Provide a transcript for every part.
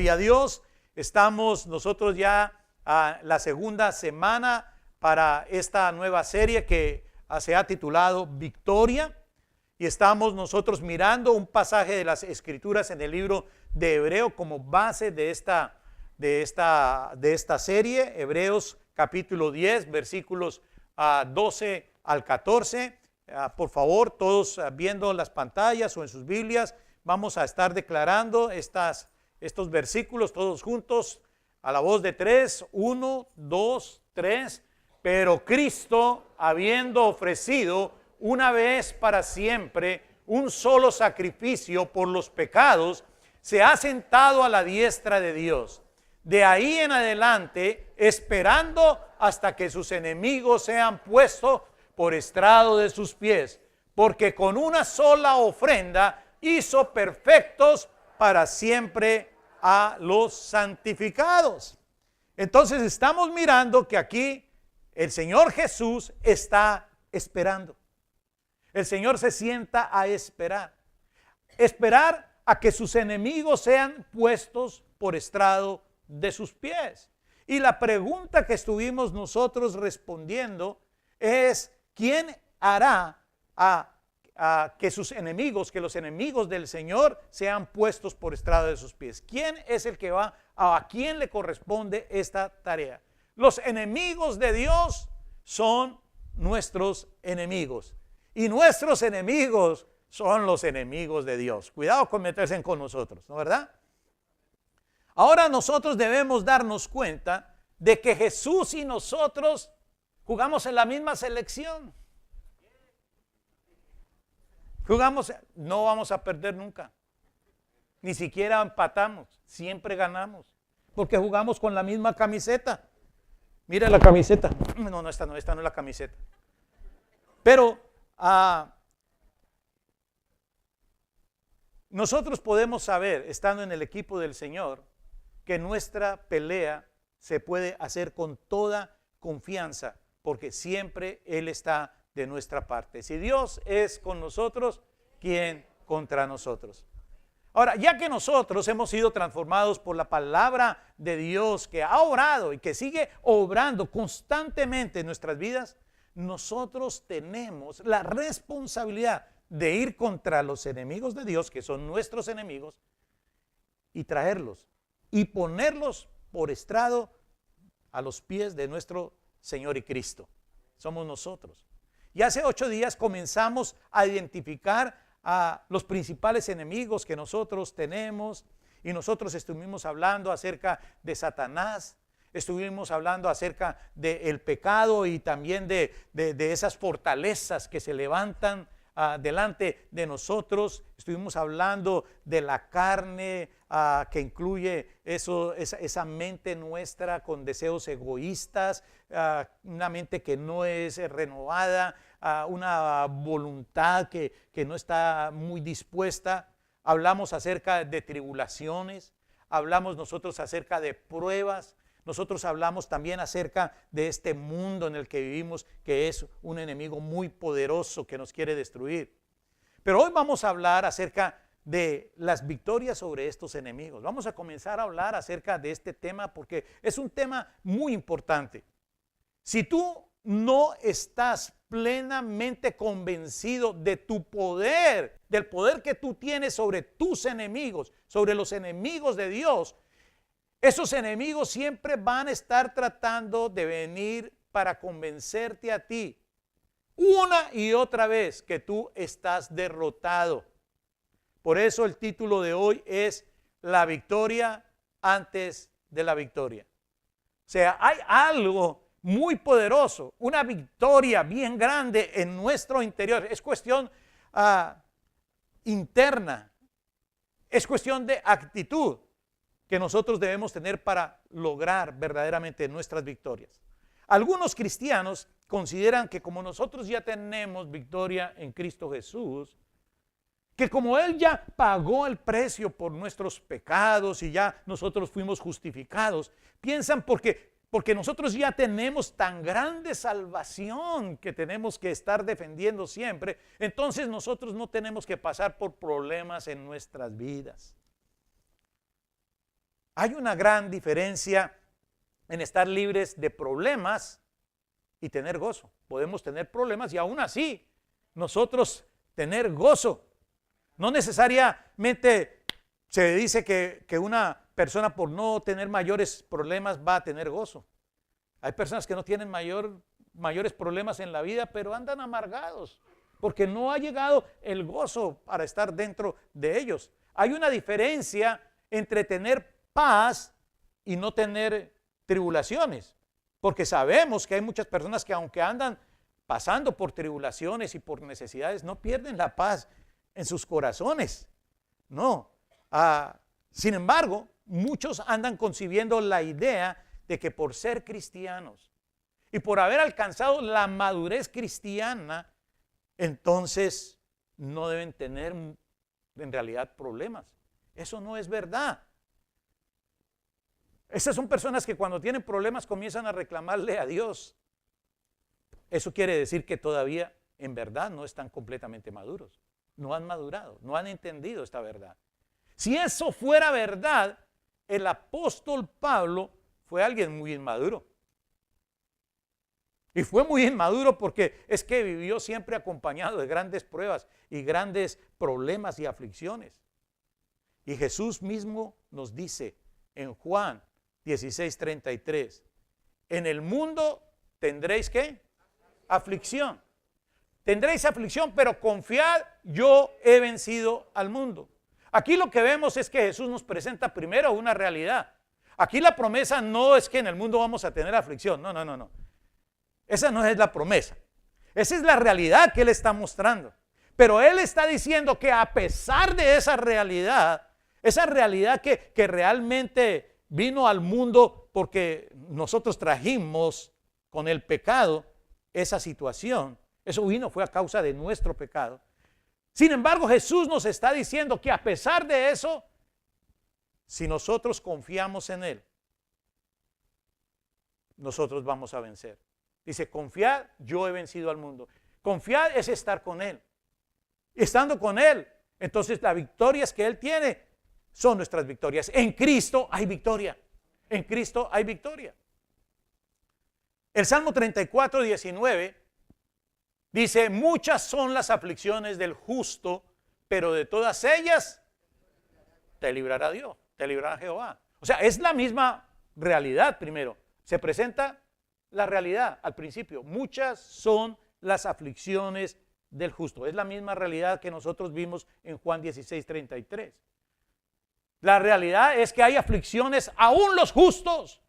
Gloria a Dios. Estamos nosotros ya a la segunda semana para esta nueva serie que se ha titulado Victoria. Y estamos nosotros mirando un pasaje de las Escrituras en el libro de Hebreo como base de esta serie. Hebreos capítulo 10, versículos 12 al 14. Por favor, todos viendo las pantallas o en sus Biblias, vamos a estar declarando estos versículos todos juntos a la voz de tres. 1, 2, 3. Pero Cristo, habiendo ofrecido una vez para siempre un solo sacrificio por los pecados, se ha sentado a la diestra de Dios. De ahí en adelante, esperando hasta que sus enemigos sean puestos por estrado de sus pies, porque con una sola ofrenda hizo perfectos para siempre a los santificados. Entonces estamos mirando que aquí el Señor Jesús está esperando. El Señor se sienta a esperar a que sus enemigos sean puestos por estrado de sus pies. Y la pregunta que estuvimos nosotros respondiendo es: ¿quién hará que sus enemigos, que los enemigos del Señor sean puestos por estrado de sus pies? ¿Quién es el que va, a quién le corresponde esta tarea? Los enemigos de Dios son nuestros enemigos. Y nuestros enemigos son los enemigos de Dios. Cuidado con meterse con nosotros, ¿no, verdad? Ahora nosotros debemos darnos cuenta de que Jesús y nosotros jugamos en la misma selección. No vamos a perder nunca. Ni siquiera empatamos, siempre ganamos. Porque jugamos con la misma camiseta. Mira la camiseta. No, esta no es la camiseta. Pero nosotros podemos saber, estando en el equipo del Señor, que nuestra pelea se puede hacer con toda confianza, porque siempre Él está de nuestra parte. Si Dios es con nosotros, ¿quién contra nosotros? Ahora, ya que nosotros hemos sido transformados por la palabra de Dios que ha obrado y que sigue obrando constantemente en nuestras vidas, nosotros tenemos la responsabilidad de ir contra los enemigos de Dios, que son nuestros enemigos, y traerlos y ponerlos por estrado a los pies de nuestro Señor y Cristo. Somos nosotros. Y hace 8 días comenzamos a identificar a los principales enemigos que nosotros tenemos, y nosotros estuvimos hablando acerca de Satanás. Estuvimos hablando acerca del pecado y también de esas fortalezas que se levantan delante de nosotros. Estuvimos hablando de la carne que incluye esa mente nuestra con deseos egoístas, una mente que no es renovada, una voluntad que no está muy dispuesta. Hablamos acerca de tribulaciones, hablamos nosotros acerca de pruebas. Nosotros hablamos también acerca de este mundo en el que vivimos, que es un enemigo muy poderoso que nos quiere destruir. Pero hoy vamos a hablar acerca de las victorias sobre estos enemigos. Vamos a comenzar a hablar acerca de este tema porque es un tema muy importante. Si tú no estás plenamente convencido de tu poder, del poder que tú tienes sobre tus enemigos, sobre los enemigos de Dios, esos enemigos siempre van a estar tratando de venir para convencerte a ti una y otra vez que tú estás derrotado. Por eso el título de hoy es La victoria antes de la victoria. O sea, hay algo muy poderoso, una victoria bien grande en nuestro interior. Es cuestión interna, es cuestión de actitud que nosotros debemos tener para lograr verdaderamente nuestras victorias. Algunos cristianos consideran que como nosotros ya tenemos victoria en Cristo Jesús, que como Él ya pagó el precio por nuestros pecados y ya nosotros fuimos justificados, piensan porque nosotros ya tenemos tan grande salvación que tenemos que estar defendiendo siempre, entonces nosotros no tenemos que pasar por problemas en nuestras vidas. Hay una gran diferencia en estar libres de problemas y tener gozo. Podemos tener problemas y aún así nosotros tener gozo. No necesariamente se dice que una persona por no tener mayores problemas va a tener gozo. Hay personas que no tienen mayores problemas en la vida, pero andan amargados porque no ha llegado el gozo para estar dentro de ellos. Hay una diferencia entre tener paz y no tener tribulaciones, porque sabemos que hay muchas personas que aunque andan pasando por tribulaciones y por necesidades, no pierden la paz en sus corazones. No. Sin embargo, muchos andan concibiendo la idea de que por ser cristianos y por haber alcanzado la madurez cristiana, entonces no deben tener en realidad problemas. Eso no es verdad. Esas son personas que cuando tienen problemas comienzan a reclamarle a Dios. Eso quiere decir que todavía en verdad no están completamente maduros. No han madurado, no han entendido esta verdad. Si eso fuera verdad, el apóstol Pablo fue alguien muy inmaduro. Y fue muy inmaduro porque es que vivió siempre acompañado de grandes pruebas y grandes problemas y aflicciones. Y Jesús mismo nos dice en Juan 16:33, en el mundo tendréis ¿qué? Aflicción. Tendréis aflicción, pero confiad, yo he vencido al mundo. Aquí lo que vemos es que Jesús nos presenta primero una realidad. Aquí la promesa no es que en el mundo vamos a tener aflicción. No. Esa no es la promesa. Esa es la realidad que Él está mostrando. Pero Él está diciendo que a pesar de esa realidad que realmente vino al mundo porque nosotros trajimos con el pecado esa situación, eso fue a causa de nuestro pecado. Sin embargo, Jesús nos está diciendo que a pesar de eso, si nosotros confiamos en Él, nosotros vamos a vencer. Dice, confiad, yo he vencido al mundo. Confiad es estar con Él. Estando con Él, entonces las victorias que Él tiene son nuestras victorias. En Cristo hay victoria. En Cristo hay victoria. El Salmo 34:19 dice, muchas son las aflicciones del justo, pero de todas ellas te librará Dios, te librará Jehová. O sea, es la misma realidad primero. Se presenta la realidad al principio. Muchas son las aflicciones del justo. Es la misma realidad que nosotros vimos en Juan 16:33. La realidad es que hay aflicciones, aún los justos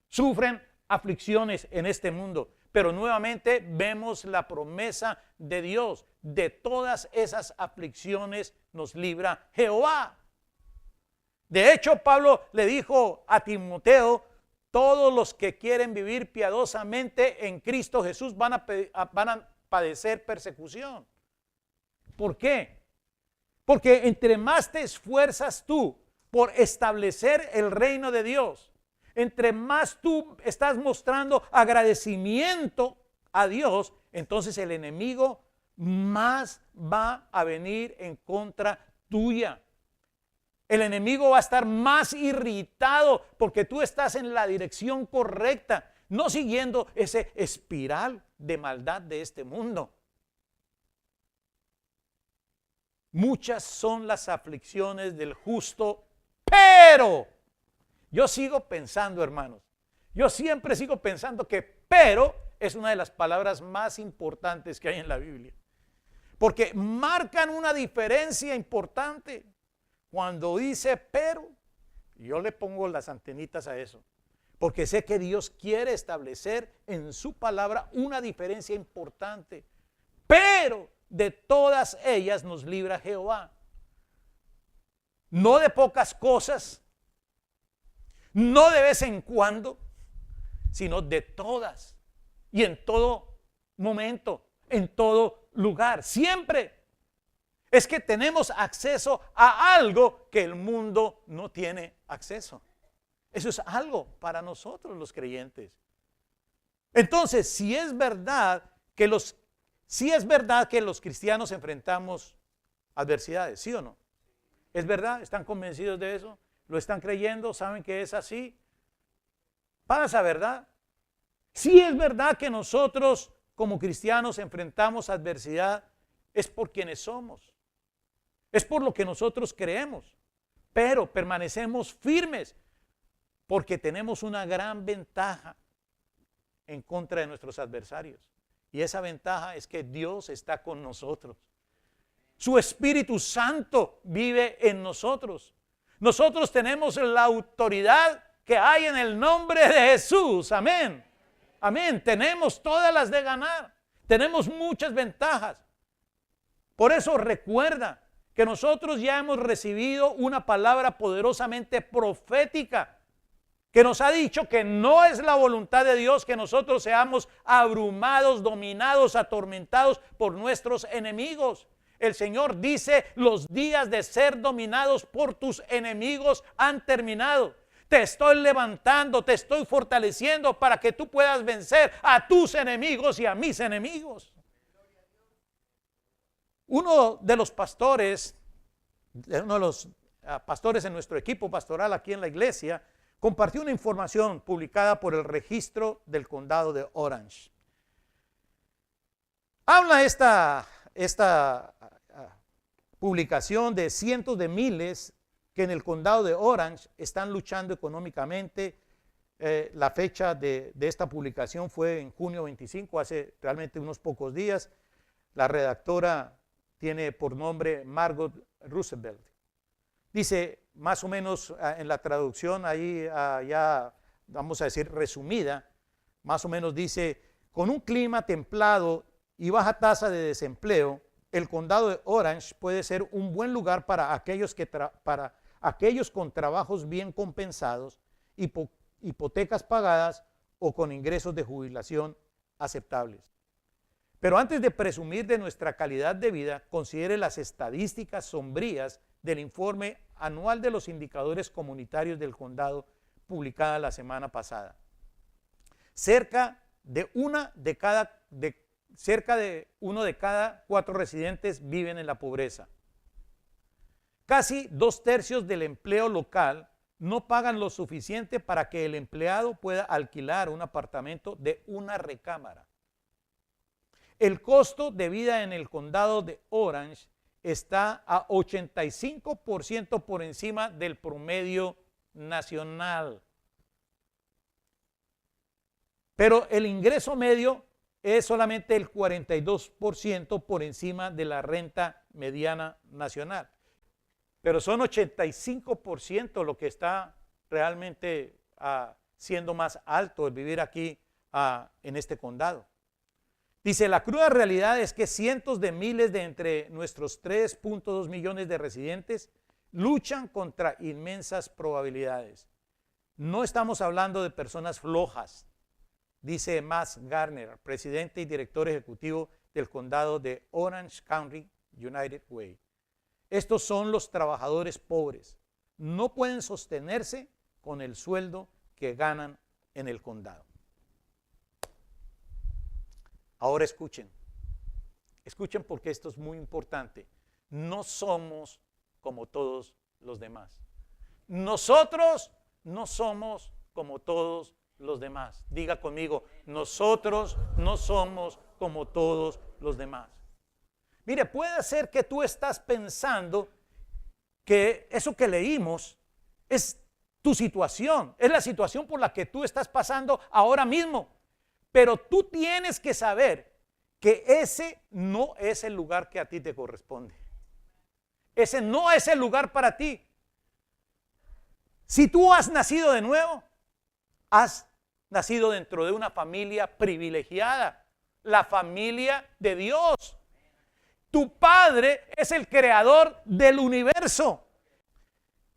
sufren aflicciones en este mundo. Pero nuevamente vemos la promesa de Dios. De todas esas aflicciones nos libra Jehová. De hecho, Pablo le dijo a Timoteo, todos los que quieren vivir piadosamente en Cristo Jesús van a padecer persecución. ¿Por qué? Porque entre más te esfuerzas tú por establecer el reino de Dios, entre más tú estás mostrando agradecimiento a Dios, entonces el enemigo más va a venir en contra tuya. El enemigo va a estar más irritado porque tú estás en la dirección correcta, no siguiendo ese espiral de maldad de este mundo. Muchas son las aflicciones del justo, pero yo sigo pensando, hermanos, yo siempre sigo pensando que pero es una de las palabras más importantes que hay en la Biblia, porque marcan una diferencia importante. Cuando dice pero, yo le pongo las antenitas a eso, porque sé que Dios quiere establecer en su palabra una diferencia importante, pero de todas ellas nos libra Jehová. No de pocas cosas, no de vez en cuando, sino de todas y en todo momento, en todo lugar, siempre. Es que tenemos acceso a algo que el mundo no tiene acceso. Eso es algo para nosotros los creyentes. Entonces, si es verdad que los cristianos enfrentamos adversidades, ¿sí o no? ¿Es verdad? ¿Están convencidos de eso? ¿Lo están creyendo? ¿Saben que es así? Pasa, ¿verdad? Sí es verdad que nosotros como cristianos enfrentamos adversidad, es por quienes somos, es por lo que nosotros creemos, pero permanecemos firmes porque tenemos una gran ventaja en contra de nuestros adversarios. Y esa ventaja es que Dios está con nosotros. Su Espíritu Santo vive en nosotros. Nosotros tenemos la autoridad que hay en el nombre de Jesús. Amén. Amén. Tenemos todas las de ganar. Tenemos muchas ventajas. Por eso recuerda que nosotros ya hemos recibido una palabra poderosamente profética que nos ha dicho que no es la voluntad de Dios que nosotros seamos abrumados, dominados, atormentados por nuestros enemigos. El Señor dice, los días de ser dominados por tus enemigos han terminado. Te estoy levantando, te estoy fortaleciendo para que tú puedas vencer a tus enemigos y a mis enemigos. Uno de los pastores en nuestro equipo pastoral aquí en la iglesia, compartió una información publicada por el registro del condado de Orange. Habla esta publicación de cientos de miles que en el condado de Orange están luchando económicamente. La fecha de esta publicación fue en junio 25, hace realmente unos pocos días. La redactora tiene por nombre Margot Roosevelt. Dice, más o menos en la traducción ahí ya vamos a decir resumida, más o menos dice, con un clima templado y baja tasa de desempleo, el condado de Orange puede ser un buen lugar para aquellos con trabajos bien compensados, hipotecas pagadas o con ingresos de jubilación aceptables. Pero antes de presumir de nuestra calidad de vida, considere las estadísticas sombrías del informe anual de los indicadores comunitarios del condado publicada la semana pasada. Cerca de uno de cada 4 residentes viven en la pobreza. Casi 2/3 del empleo local no pagan lo suficiente para que el empleado pueda alquilar un apartamento de una recámara. El costo de vida en el condado de Orange está a 85% por encima del promedio nacional. Pero el ingreso medio es solamente el 42% por encima de la renta mediana nacional. Pero son 85% lo que está realmente siendo más alto el vivir aquí en este condado. Dice, la cruda realidad es que cientos de miles de entre nuestros 3.2 millones de residentes luchan contra inmensas probabilidades. No estamos hablando de personas flojas, dice Max Garner, presidente y director ejecutivo del condado de Orange County, United Way. Estos son los trabajadores pobres. No pueden sostenerse con el sueldo que ganan en el condado. Ahora escuchen porque esto es muy importante. No somos como todos los demás. Nosotros no somos como todos los demás. Diga conmigo, nosotros no somos como todos los demás. Mire, puede ser que tú estás pensando que eso que leímos es tu situación, es la situación por la que tú estás pasando ahora mismo. Pero tú tienes que saber que ese no es el lugar que a ti te corresponde. Ese no es el lugar para ti. Si tú has nacido de nuevo, has nacido dentro de una familia privilegiada, la familia de Dios. Tu Padre es el creador del universo.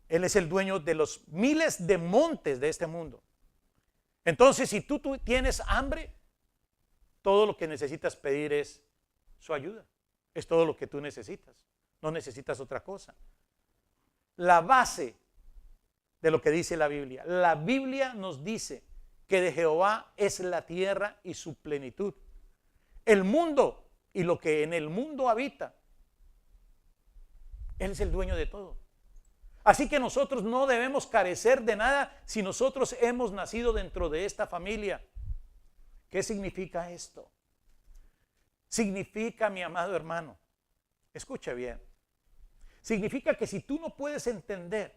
Él es el dueño de los miles de montes de este mundo. Entonces, si tú tienes hambre, todo lo que necesitas pedir es su ayuda. Es todo lo que tú necesitas. No necesitas otra cosa. La base de lo que dice la Biblia. La Biblia nos dice que de Jehová es la tierra y su plenitud. El mundo y lo que en el mundo habita. Él es el dueño de todo. Así que nosotros no debemos carecer de nada si nosotros hemos nacido dentro de esta familia. ¿Qué significa esto? Significa, mi amado hermano, escuche bien, significa que si tú no puedes entender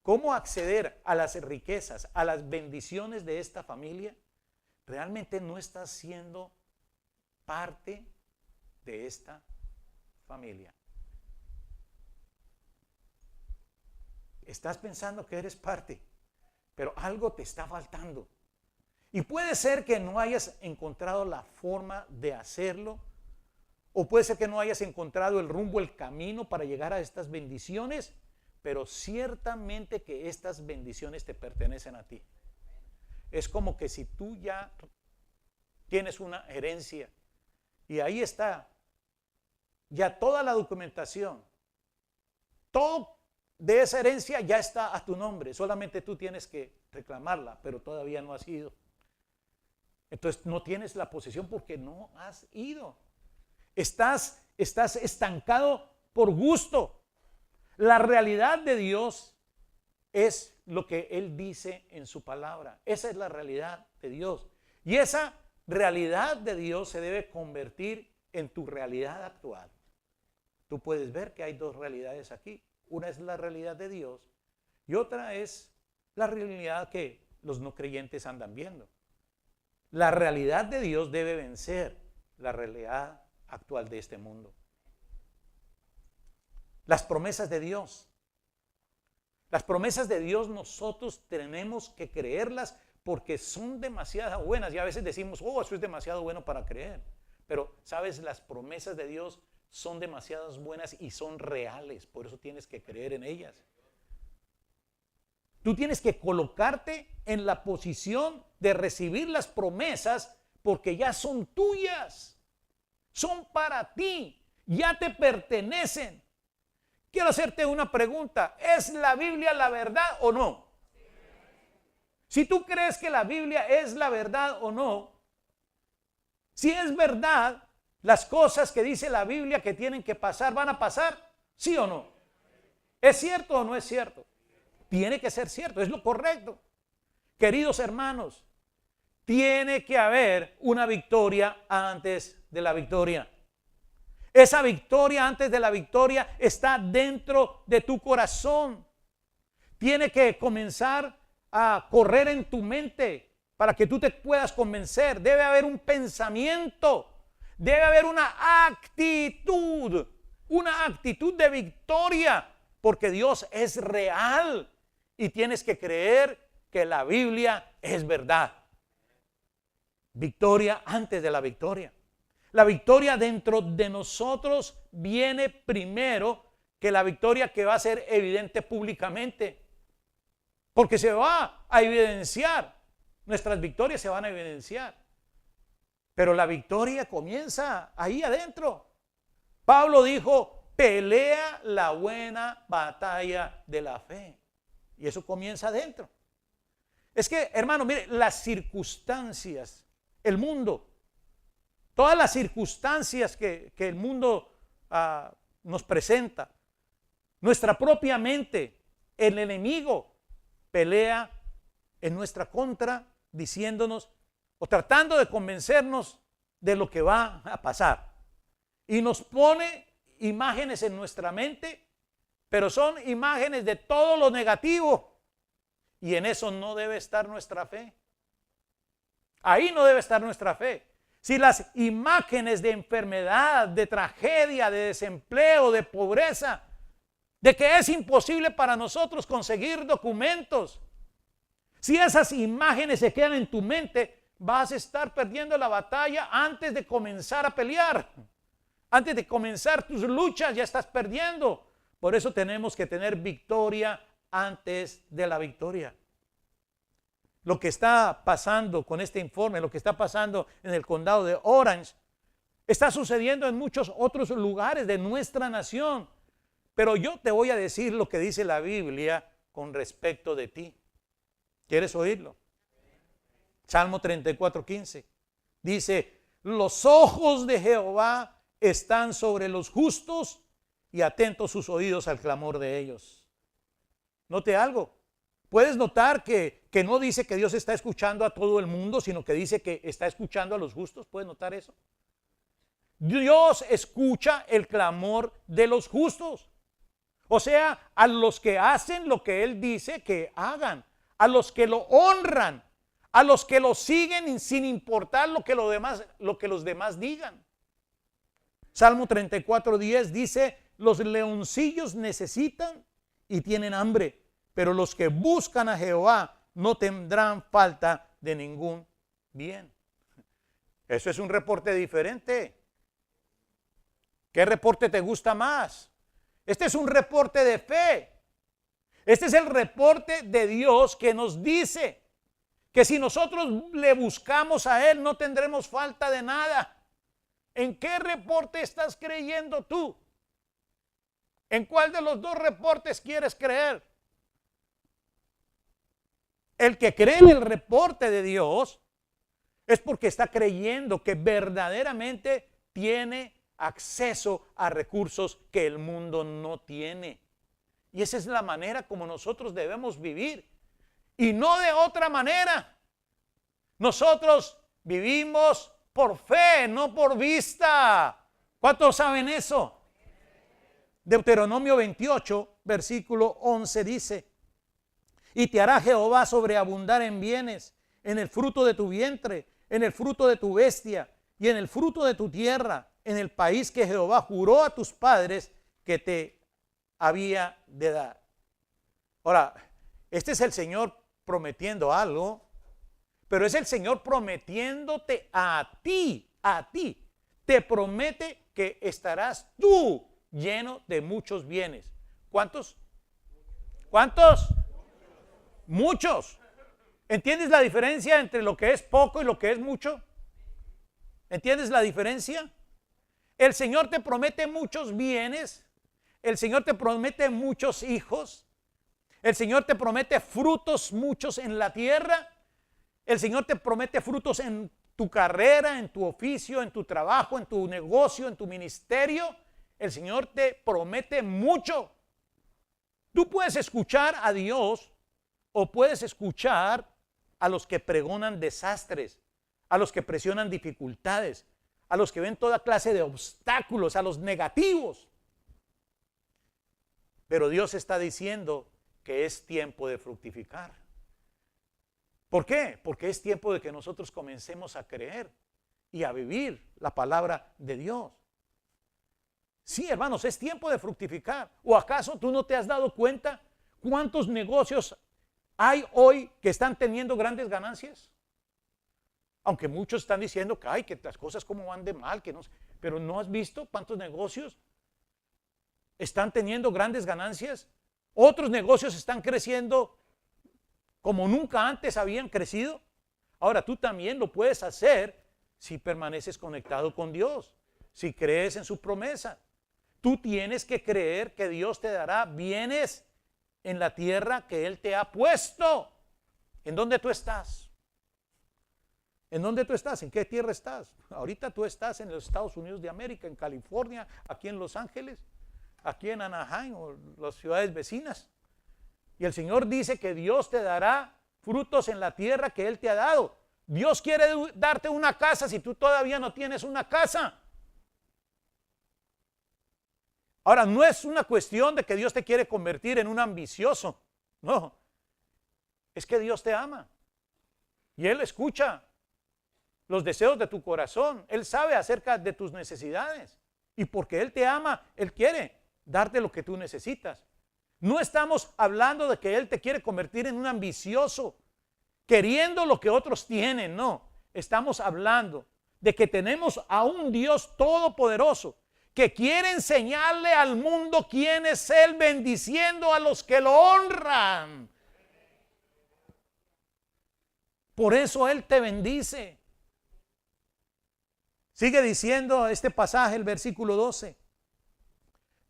cómo acceder a las riquezas, a las bendiciones de esta familia, realmente no estás siendo parte de esta familia. Estás pensando que eres parte, pero algo te está faltando. Y puede ser que no hayas encontrado la forma de hacerlo, o puede ser que no hayas encontrado el rumbo, el camino para llegar a estas bendiciones, pero ciertamente que estas bendiciones te pertenecen a ti. Es como que si tú ya tienes una herencia y ahí está ya toda la documentación, todo de esa herencia ya está a tu nombre, solamente tú tienes que reclamarla, pero todavía no has ido. Entonces no tienes la posesión porque no has ido. Estás estancado por gusto. La realidad de Dios es lo que Él dice en su palabra. Esa es la realidad de Dios. Y esa realidad de Dios se debe convertir en tu realidad actual. Tú puedes ver que hay dos realidades aquí. Una es la realidad de Dios y otra es la realidad que los no creyentes andan viendo. La realidad de Dios debe vencer la realidad actual de este mundo. Las promesas de Dios. Las promesas de Dios nosotros tenemos que creerlas porque son demasiado buenas. Y a veces decimos, oh, eso es demasiado bueno para creer. Pero, ¿sabes? Las promesas de Dios son demasiado buenas y son reales. Por eso tienes que creer en ellas. Tú tienes que colocarte en la posición de recibir las promesas porque ya son tuyas. Son para ti. Ya te pertenecen. Quiero hacerte una pregunta. ¿Es la Biblia la verdad o no? Si tú crees que la Biblia es la verdad o no, si es verdad, las cosas que dice la Biblia que tienen que pasar, ¿van a pasar? ¿Sí o no? ¿Es cierto o no es cierto? Tiene que ser cierto, es lo correcto. Queridos hermanos, tiene que haber una victoria antes de la victoria. Esa victoria antes de la victoria está dentro de tu corazón. Tiene que comenzar a correr en tu mente para que tú te puedas convencer. Debe haber un pensamiento, debe haber una actitud de victoria, porque Dios es real y tienes que creer que la Biblia es verdad. Victoria antes de la victoria. La victoria dentro de nosotros viene primero que la victoria que va a ser evidente públicamente. Porque se va a evidenciar. Nuestras victorias se van a evidenciar. Pero la victoria comienza ahí adentro. Pablo dijo, pelea la buena batalla de la fe. Y eso comienza adentro. Es que, hermano, mire, las circunstancias, el mundo, todas las circunstancias que el mundo nos presenta, nuestra propia mente, el enemigo pelea en nuestra contra diciéndonos o tratando de convencernos de lo que va a pasar. Y nos pone imágenes en nuestra mente, pero son imágenes de todo lo negativo. Y en eso no debe estar nuestra fe. Ahí no debe estar nuestra fe. Si las imágenes de enfermedad, de tragedia, de desempleo, de pobreza, de que es imposible para nosotros conseguir documentos, si esas imágenes se quedan en tu mente, vas a estar perdiendo la batalla antes de comenzar a pelear. Antes de comenzar tus luchas ya estás perdiendo. Por eso tenemos que tener victoria antes de la victoria. Lo que está pasando con este informe, lo que está pasando en el condado de Orange, está sucediendo en muchos otros lugares de nuestra nación. Pero yo te voy a decir lo que dice la Biblia con respecto de ti. ¿Quieres oírlo? Salmo 34:15 dice, los ojos de Jehová están sobre los justos y atentos sus oídos al clamor de ellos. Note algo. Puedes notar que no dice que Dios está escuchando a todo el mundo, sino que dice que está escuchando a los justos. ¿Puedes notar eso? Dios escucha el clamor de los justos. O sea, a los que hacen lo que Él dice que hagan, a los que lo honran, a los que lo siguen sin importar lo que los demás digan. Salmo 34:10 dice: los leoncillos necesitan y tienen hambre, pero los que buscan a Jehová no tendrán falta de ningún bien. Eso es un reporte diferente. ¿Qué reporte te gusta más? Este es un reporte de fe. Este es el reporte de Dios que nos dice que si nosotros le buscamos a Él no tendremos falta de nada. ¿En qué reporte estás creyendo tú? ¿En cuál de los dos reportes quieres creer? El que cree en el reporte de Dios es porque está creyendo que verdaderamente tiene acceso a recursos que el mundo no tiene. Y esa es la manera como nosotros debemos vivir. Y no de otra manera. Nosotros vivimos por fe, no por vista. ¿Cuántos saben eso? Deuteronomio 28, versículo 11 dice: y te hará Jehová sobreabundar en bienes, en el fruto de tu vientre, en el fruto de tu bestia y en el fruto de tu tierra, en el país que Jehová juró a tus padres que te había de dar. Ahora, este es el Señor prometiendo algo, pero es el Señor prometiéndote a ti, te promete que estarás tú lleno de muchos bienes. ¿Cuántos? ¿Cuántos? Muchos. ¿Entiendes la diferencia entre lo que es poco y lo que es mucho? ¿Entiendes la diferencia? El Señor te promete muchos bienes, el Señor te promete muchos hijos, el Señor te promete frutos muchos en la tierra, el Señor te promete frutos en tu carrera, en tu oficio, en tu trabajo, en tu negocio, en tu ministerio. El Señor te promete mucho. Tú puedes escuchar a Dios o puedes escuchar a los que pregonan desastres, a los que presionan dificultades, a los que ven toda clase de obstáculos, a los negativos. Pero Dios está diciendo que es tiempo de fructificar. ¿Por qué? Porque es tiempo de que nosotros comencemos a creer y a vivir la palabra de Dios. Sí, hermanos, es tiempo de fructificar. ¿O acaso tú no te has dado cuenta cuántos negocios hay hoy que están teniendo grandes ganancias? Aunque muchos están diciendo que, que las cosas como van de mal, que no, pero ¿no has visto cuántos negocios están teniendo grandes ganancias? Otros negocios están creciendo como nunca antes habían crecido. Ahora tú también lo puedes hacer si permaneces conectado con Dios, si crees en su promesa. Tú tienes que creer que Dios te dará bienes en la tierra que Él te ha puesto. ¿En dónde tú estás? ¿En dónde tú estás? ¿En qué tierra estás? Ahorita tú estás en los Estados Unidos de América, en California, aquí en Los Ángeles, aquí en Anaheim o las ciudades vecinas. Y el Señor dice que Dios te dará frutos en la tierra que Él te ha dado. Dios quiere darte una casa si tú todavía no tienes una casa. Ahora, no es una cuestión de que Dios te quiere convertir en un ambicioso. No, es que Dios te ama. Y Él escucha los deseos de tu corazón. Él sabe acerca de tus necesidades. Y porque Él te ama, Él quiere darte lo que tú necesitas. No estamos hablando de que Él te quiere convertir en un ambicioso, queriendo lo que otros tienen, no. Estamos hablando de que tenemos a un Dios todopoderoso que quiere enseñarle al mundo quién es Él, bendiciendo a los que lo honran. Por eso Él te bendice. Sigue diciendo este pasaje, el versículo 12.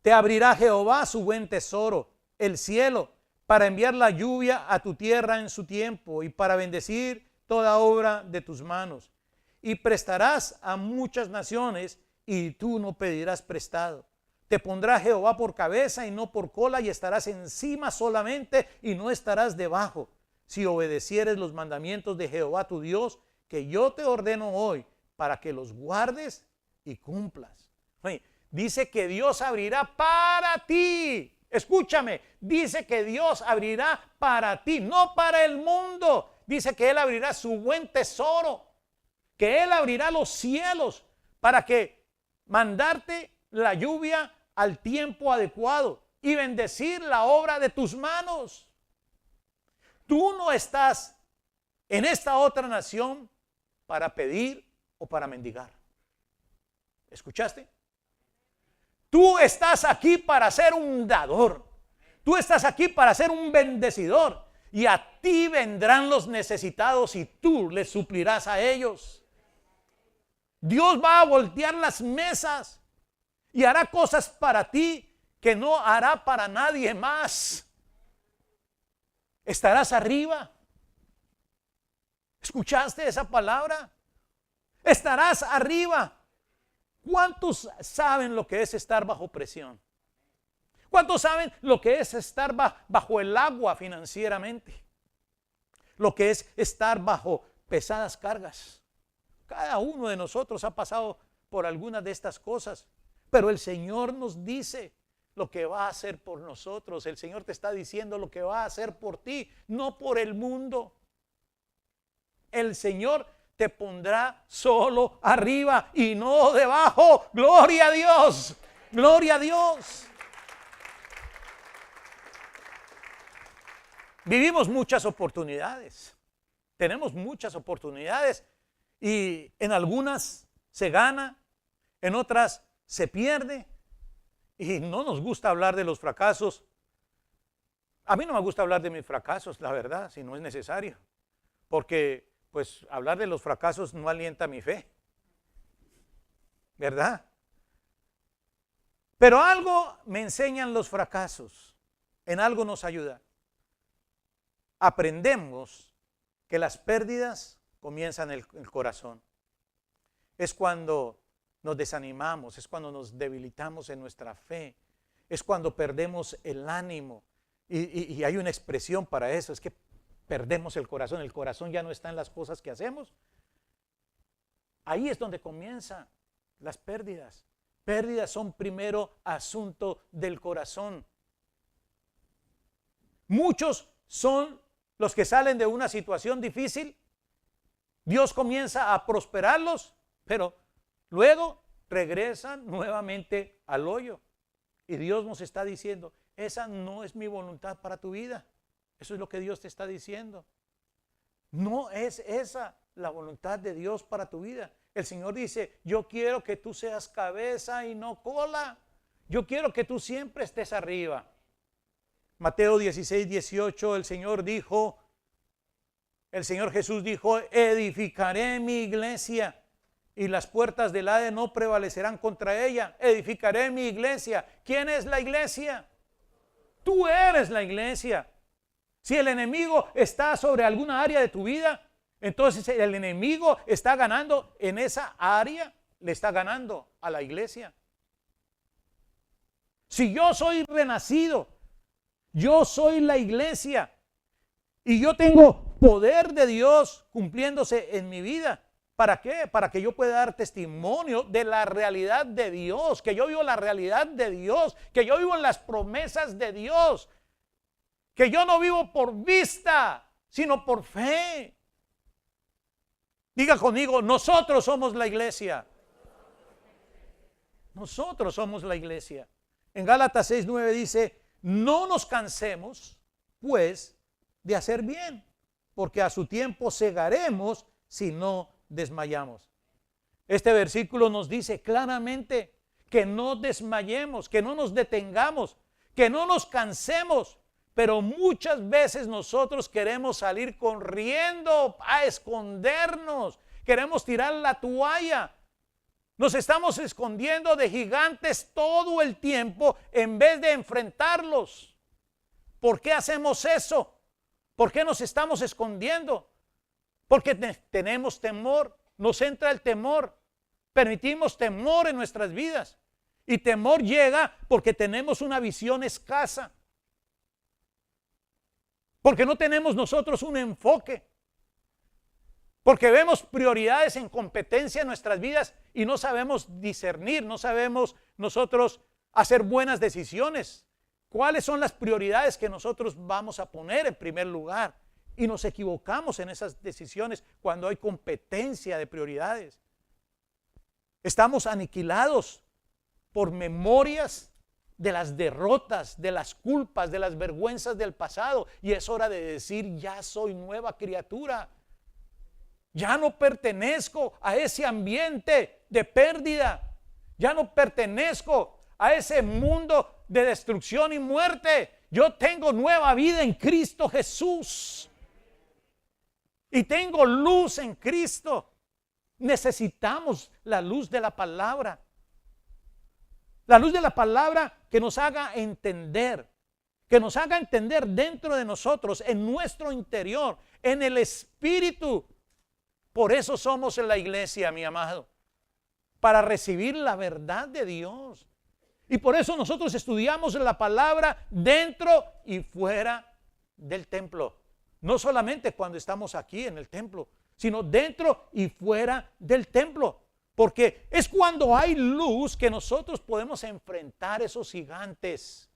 Te abrirá Jehová su buen tesoro, el cielo, para enviar la lluvia a tu tierra en su tiempo y para bendecir toda obra de tus manos. Y prestarás a muchas naciones y tú no pedirás prestado. Te pondrá Jehová por cabeza y no por cola, y estarás encima solamente y no estarás debajo, si obedecieres los mandamientos de Jehová tu Dios, que yo te ordeno hoy, para que los guardes y cumplas. Oye, dice que Dios abrirá para ti. Escúchame, dice que Dios abrirá para ti, no para el mundo. Dice que Él abrirá su buen tesoro, que Él abrirá los cielos para que mandarte la lluvia al tiempo adecuado y bendecir la obra de tus manos. Tú no estás en esta otra nación para pedir o para mendigar. ¿Escuchaste? Tú estás aquí para ser un dador. Tú estás aquí para ser un bendecidor. Y a ti vendrán los necesitados y tú les suplirás a ellos. Dios va a voltear las mesas y hará cosas para ti que no hará para nadie más. Estarás arriba. ¿Escuchaste esa palabra? Estarás arriba. ¿Cuántos saben lo que es estar bajo presión? ¿Cuántos saben lo que es estar bajo el agua financieramente? Lo que es estar bajo pesadas cargas. Cada uno de nosotros ha pasado por algunas de estas cosas, pero el Señor nos dice lo que va a hacer por nosotros. El Señor te está diciendo lo que va a hacer por ti, no por el mundo. El Señor te pondrá solo arriba y no debajo. Gloria a Dios, gloria a Dios. Vivimos muchas oportunidades, tenemos muchas oportunidades y en algunas se gana, en otras se pierde y no nos gusta hablar de los fracasos. A mí no me gusta hablar de mis fracasos, la verdad, si no es necesario, porque pues hablar de los fracasos no alienta mi fe, ¿verdad? Pero algo me enseñan los fracasos, en algo nos ayuda. Aprendemos que las pérdidas comienzan en el corazón. Es cuando nos desanimamos, es cuando nos debilitamos en nuestra fe, es cuando perdemos el ánimo. Y hay una expresión para eso, es que perdemos el corazón ya no está en las cosas que hacemos. Ahí es donde comienzan las pérdidas. Pérdidas son primero asunto del corazón. Muchos son los que salen de una situación difícil. Dios comienza a prosperarlos, pero luego regresan nuevamente al hoyo. Y Dios nos está diciendo, esa no es mi voluntad para tu vida. Eso es lo que Dios te está diciendo. No es esa la voluntad de Dios para tu vida. El Señor dice, yo quiero que tú seas cabeza y no cola. Yo quiero que tú siempre estés arriba. Mateo 16, 18, el Señor Jesús dijo, edificaré mi iglesia y las puertas del Hades no prevalecerán contra ella. Edificaré mi iglesia. ¿Quién es la iglesia? Tú eres la iglesia. Si el enemigo está sobre alguna área de tu vida, entonces el enemigo está ganando en esa área, le está ganando a la iglesia. Si yo soy renacido, yo soy la iglesia y yo tengo poder de Dios cumpliéndose en mi vida. ¿Para qué? Para que yo pueda dar testimonio de la realidad de Dios, que yo vivo la realidad de Dios, que yo vivo en las promesas de Dios, que yo no vivo por vista, sino por fe. Diga conmigo, nosotros somos la iglesia. Nosotros somos la iglesia. En Gálatas 6:9 dice, no nos cansemos, pues, de hacer bien, porque a su tiempo segaremos si no desmayamos. Este versículo nos dice claramente que no desmayemos, que no nos detengamos, que no nos cansemos. Pero muchas veces nosotros queremos salir corriendo a escondernos, queremos tirar la toalla. Nos estamos escondiendo de gigantes todo el tiempo en vez de enfrentarlos. ¿Por qué hacemos eso? ¿Por qué nos estamos escondiendo? Porque tenemos temor, nos entra el temor, permitimos temor en nuestras vidas. Y temor llega porque tenemos una visión escasa. Porque no tenemos nosotros un enfoque. Porque vemos prioridades en competencia en nuestras vidas y no sabemos discernir, no sabemos nosotros hacer buenas decisiones. ¿Cuáles son las prioridades que nosotros vamos a poner en primer lugar? Y nos equivocamos en esas decisiones cuando hay competencia de prioridades. Estamos aniquilados por memorias de las derrotas, de las culpas, de las vergüenzas del pasado. Y es hora de decir, ya soy nueva criatura. Ya no pertenezco a ese ambiente de pérdida. Ya no pertenezco a ese mundo de destrucción y muerte. Yo tengo nueva vida en Cristo Jesús. Y tengo luz en Cristo. Necesitamos la luz de la palabra. La luz de la palabra que nos haga entender. Que nos haga entender dentro de nosotros, en nuestro interior, en el espíritu. Por eso somos en la iglesia, mi amado, para recibir la verdad de Dios. Y por eso nosotros estudiamos la palabra dentro y fuera del templo. No solamente cuando estamos aquí en el templo, sino dentro y fuera del templo. Porque es cuando hay luz que nosotros podemos enfrentar esos gigantes.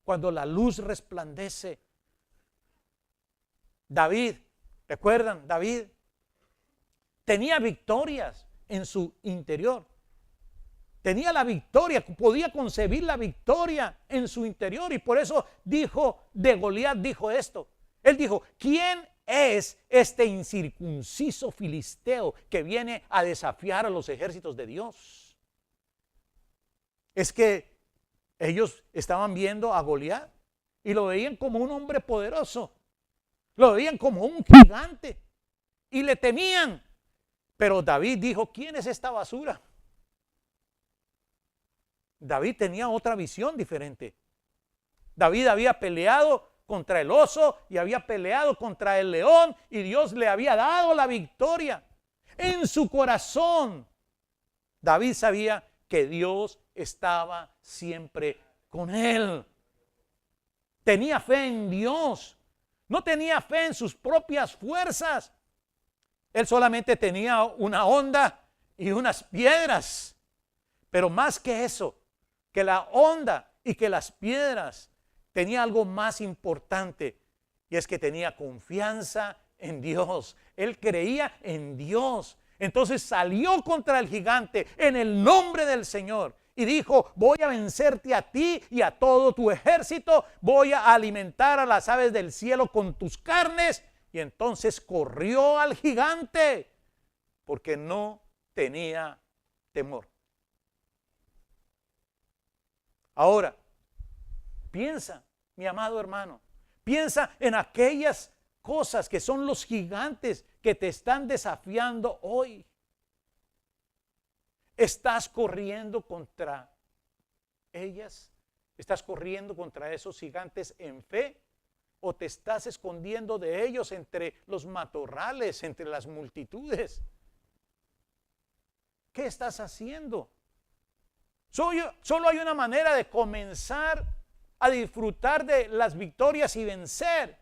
Cuando la luz resplandece. David, ¿recuerdan? David tenía victorias en su interior. Tenía la victoria, podía concebir la victoria en su interior. Y por eso dijo de Goliat, dijo esto. Él dijo, ¿quién es este incircunciso filisteo que viene a desafiar a los ejércitos de Dios? Es que ellos estaban viendo a Goliat y lo veían como un hombre poderoso. Lo veían como un gigante y le temían. Pero David dijo, ¿quién es esta basura? David tenía otra visión diferente. David había peleado contra el oso y había peleado contra el león y Dios le había dado la victoria. En su corazón, David sabía que Dios estaba siempre con él. Tenía fe en Dios. No tenía fe en sus propias fuerzas. Él solamente tenía una honda y unas piedras. Pero más que eso, que la honda y que las piedras, tenía algo más importante. Y es que tenía confianza en Dios. Él creía en Dios. Entonces salió contra el gigante en el nombre del Señor. Y dijo, voy a vencerte a ti y a todo tu ejército. Voy a alimentar a las aves del cielo con tus carnes. Y entonces corrió al gigante porque no tenía temor. Ahora, piensa, mi amado hermano, piensa en aquellas cosas que son los gigantes que te están desafiando hoy. ¿Estás corriendo contra ellas? ¿Estás corriendo contra esos gigantes en fe? ¿O te estás escondiendo de ellos entre los matorrales, entre las multitudes? ¿Qué estás haciendo? Solo hay una manera de comenzar a disfrutar de las victorias y vencer.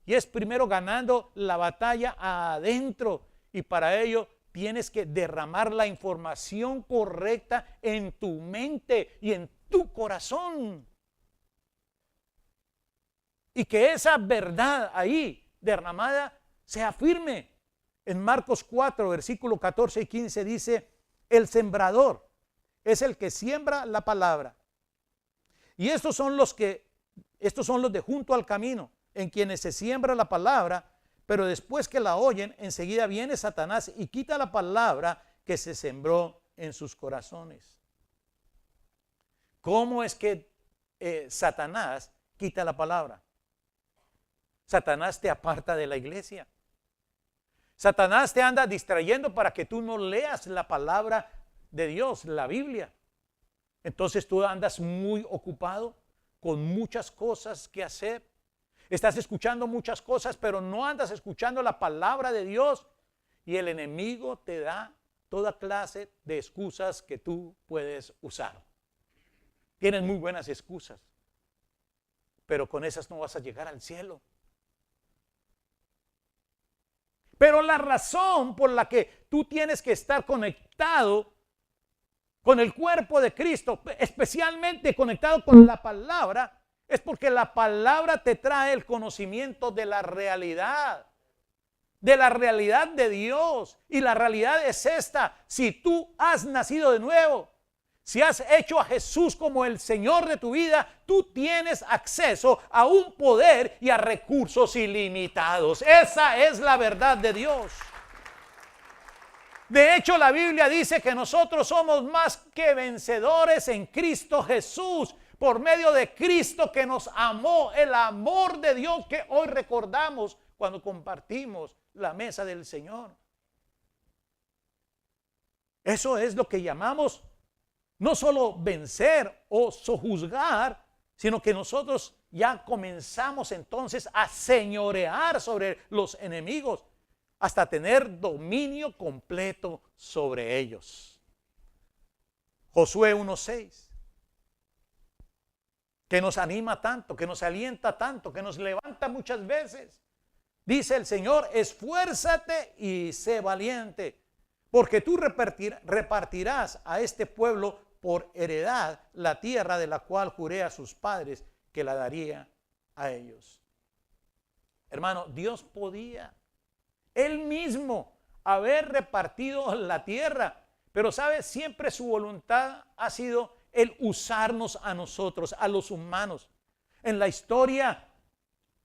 Y es primero ganando la batalla adentro. Y para ello tienes que derramar la información correcta en tu mente y en tu corazón. Y que esa verdad ahí derramada sea firme. En Marcos 4, versículo 14 y 15 dice, el sembrador es el que siembra la palabra. Y estos son los de junto al camino, en quienes se siembra la palabra, pero después que la oyen, enseguida viene Satanás y quita la palabra que se sembró en sus corazones. ¿Cómo es que Satanás quita la palabra? Satanás te aparta de la iglesia. Satanás te anda distrayendo para que tú no leas la palabra de Dios, la Biblia. Entonces tú andas muy ocupado con muchas cosas que hacer. Estás escuchando muchas cosas, pero no andas escuchando la palabra de Dios. Y el enemigo te da toda clase de excusas que tú puedes usar. Tienen muy buenas excusas, pero con esas no vas a llegar al cielo. Pero la razón por la que tú tienes que estar conectado con el cuerpo de Cristo, especialmente conectado con la palabra, es porque la palabra te trae el conocimiento de la realidad de Dios. Y la realidad es esta: si tú has nacido de nuevo, si has hecho a Jesús como el Señor de tu vida, tú tienes acceso a un poder y a recursos ilimitados. Esa es la verdad de Dios. De hecho, la Biblia dice que nosotros somos más que vencedores en Cristo Jesús, por medio de Cristo que nos amó, el amor de Dios que hoy recordamos cuando compartimos la mesa del Señor. Eso es lo que llamamos no solo vencer o sojuzgar, sino que nosotros ya comenzamos entonces a señorear sobre los enemigos hasta tener dominio completo sobre ellos. Josué 1:6, que nos anima tanto, que nos alienta tanto, que nos levanta muchas veces. Dice el Señor: esfuérzate y sé valiente, porque tú repartirás a este pueblo por heredad la tierra de la cual juré a sus padres que la daría a ellos. Hermano, Dios podía Él mismo haber repartido la tierra, pero ¿sabe? Siempre su voluntad ha sido el usarnos a nosotros, a los humanos. En la historia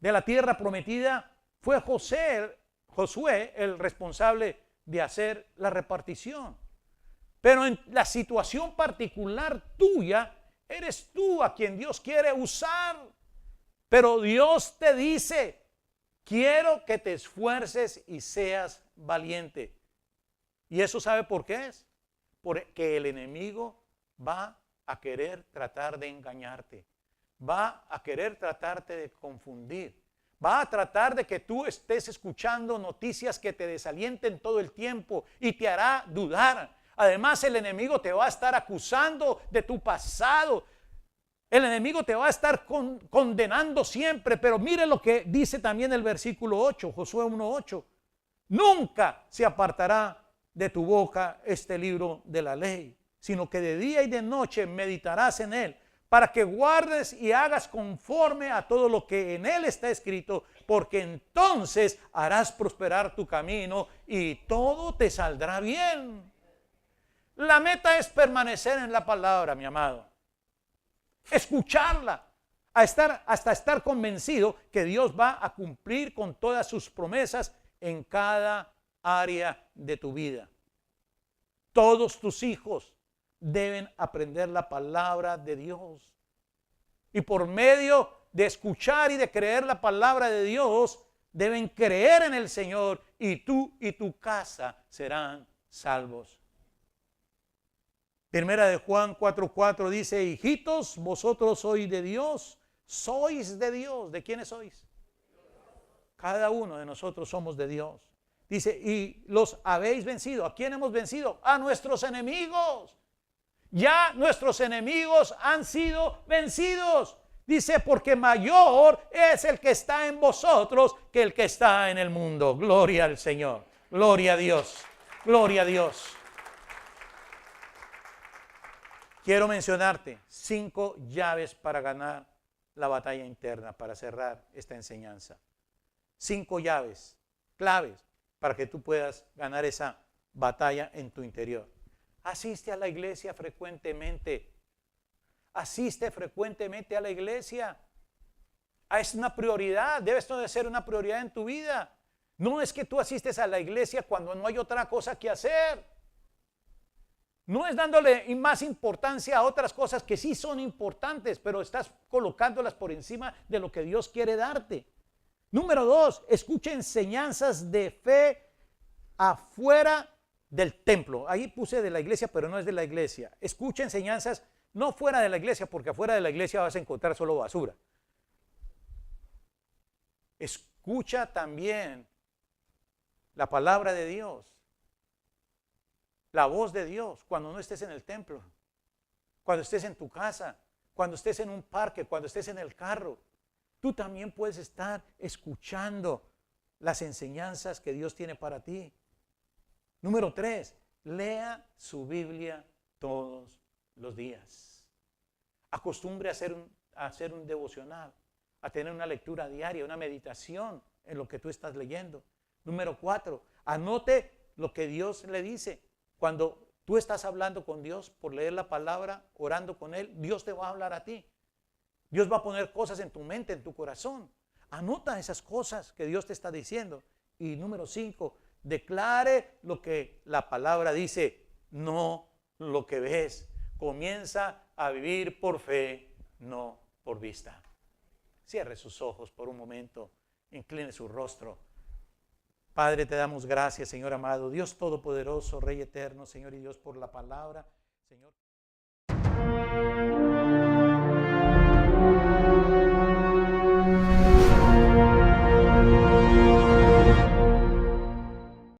de la tierra prometida fue Josué el responsable de hacer la repartición. Pero en la situación particular tuya, eres tú a quien Dios quiere usar. Pero Dios te dice: quiero que te esfuerces y seas valiente. ¿Y eso sabe por qué es? Porque el enemigo va a querer tratar de engañarte. Va a querer tratarte de confundir. Va a tratar de que tú estés escuchando noticias que te desalienten todo el tiempo y te hará dudar. Además, el enemigo te va a estar acusando de tu pasado. El enemigo te va a estar condenando siempre. Pero mire lo que dice también el versículo 8, Josué 1:8. Nunca se apartará de tu boca este libro de la ley, sino que de día y de noche meditarás en él, para que guardes y hagas conforme a todo lo que en él está escrito, porque entonces harás prosperar tu camino y todo te saldrá bien. La meta es permanecer en la palabra, mi amado. Escucharla hasta estar convencido que Dios va a cumplir con todas sus promesas en cada área de tu vida. Todos tus hijos deben aprender la palabra de Dios. Y por medio de escuchar y de creer la palabra de Dios, deben creer en el Señor, y tú y tu casa serán salvos. Primera de Juan 4:4 dice: hijitos, vosotros sois de Dios. Sois de Dios. ¿De quiénes sois? Cada uno de nosotros somos de Dios. Dice: y los habéis vencido. ¿A quién hemos vencido? A nuestros enemigos. Ya nuestros enemigos han sido vencidos. Dice: porque mayor es el que está en vosotros que el que está en el mundo. Gloria al Señor. Gloria a Dios. Gloria a Dios. Quiero mencionarte 5 llaves para ganar la batalla interna, para cerrar esta enseñanza. 5 llaves, claves, para que tú puedas ganar esa batalla en tu interior. Asiste a la iglesia frecuentemente. Asiste frecuentemente a la iglesia. Es una prioridad, debe esto de ser una prioridad en tu vida. No es que tú asistes a la iglesia cuando no hay otra cosa que hacer. No es dándole más importancia a otras cosas que sí son importantes, pero estás colocándolas por encima de lo que Dios quiere darte. Número 2, escucha enseñanzas de fe afuera del templo. Ahí puse de la iglesia, pero no es de la iglesia. Escucha enseñanzas no fuera de la iglesia, porque afuera de la iglesia vas a encontrar solo basura. Escucha también la palabra de Dios. La voz de Dios cuando no estés en el templo, cuando estés en tu casa, cuando estés en un parque, cuando estés en el carro. Tú también puedes estar escuchando las enseñanzas que Dios tiene para ti. Número 3, lea su Biblia todos los días. Acostumbre a hacer un devocional, a tener una lectura diaria, una meditación en lo que tú estás leyendo. Número 4, anote lo que Dios le dice. Cuando tú estás hablando con Dios por leer la palabra, orando con Él, Dios te va a hablar a ti. Dios va a poner cosas en tu mente, en tu corazón. Anota esas cosas que Dios te está diciendo. Y número 5, declare lo que la palabra dice, no lo que ves. Comienza a vivir por fe, no por vista. Cierre sus ojos por un momento, incline su rostro. Padre, te damos gracias, Señor amado, Dios todopoderoso, Rey eterno, Señor y Dios, por la palabra, Señor.